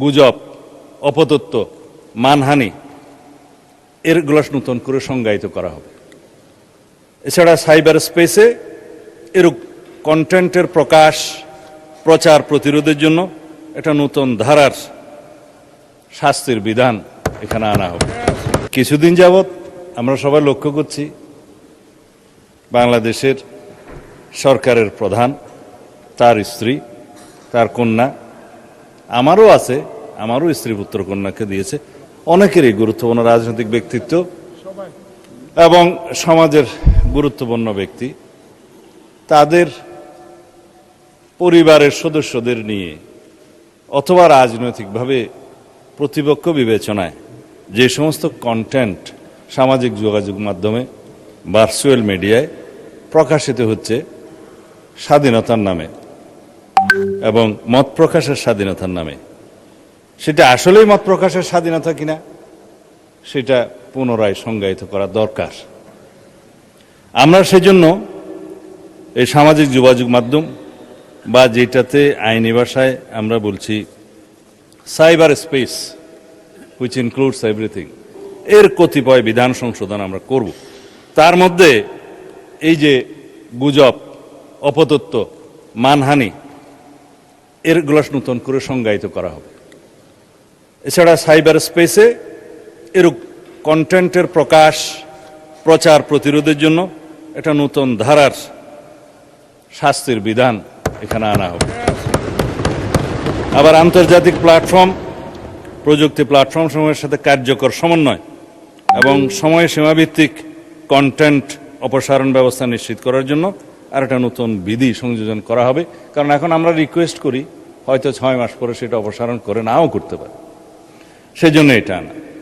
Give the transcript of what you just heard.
গুজব, অপতথ্য, মানহানি এরগুলো নতুন করে সংজ্ঞায়িত করা হবে। এছাড়া সাইবার স্পেসে এরূপ কন্টেন্টের প্রকাশ, প্রচার প্রতিরোধের জন্য একটা নতুন ধারার শাস্তির বিধান এখানে আনা হবে। কিছুদিন যাবৎ আমরা সবাই লক্ষ্য করছি বাংলাদেশের সরকারের প্রধান, তার স্ত্রী, তার কন্যা, আমারও আছে, আমারও স্ত্রী পুত্র কন্যাকে দিয়েছে, অনেকেরই গুরুত্বপূর্ণ রাজনৈতিক ব্যক্তিত্ব এবং সমাজের গুরুত্বপূর্ণ ব্যক্তি তাদের পরিবারের সদস্যদের নিয়ে অথবা রাজনৈতিকভাবে প্রতিপক্ষ বিবেচনায় যে সমস্ত কন্টেন্ট সামাজিক যোগাযোগ মাধ্যমে, ভার্চুয়াল মিডিয়ায় প্রকাশিত হচ্ছে স্বাধীনতার নামে এবং মত প্রকাশের স্বাধীনতার নামে, সেটা আসলেই মত প্রকাশের স্বাধীনতা কিনা সেটা পুনরায় সংজ্ঞায়িত করা দরকার। আমরা সেজন্য এই সামাজিক যোগাযোগ মাধ্যম বা যেটাতে আইনি ভাষায় আমরা বলছি cyber space, which includes everything, এর কতিপয় বিধান সংশোধন আমরা করব। তার মধ্যে এই যে গুজব, অপতথ্য, মানহানি এরগুলো নতুন করে সংজ্ঞায়িত করা হবে। এছাড়া সাইবার স্পেসে এরূপ কন্টেন্টের প্রকাশ, প্রচার প্রতিরোধের জন্য একটা নতুন ধারার শাস্তির বিধান এখানে আনা হবে। আবার আন্তর্জাতিক প্ল্যাটফর্ম, প্রযুক্তি প্ল্যাটফর্ম সমূহের সাথে কার্যকর সমন্বয় এবং সময় সীমাভিত্তিক কন্টেন্ট অপসারণ ব্যবস্থা নিশ্চিত করার জন্য আর একটা নতুন বিধি সংযোজন করা হবে। কারণ এখন আমরা রিকোয়েস্ট করি, হয়তো 6 মাস পরে সেটা অপসারণ করে নাও করতে পারে, সেজন্য এটা আনা।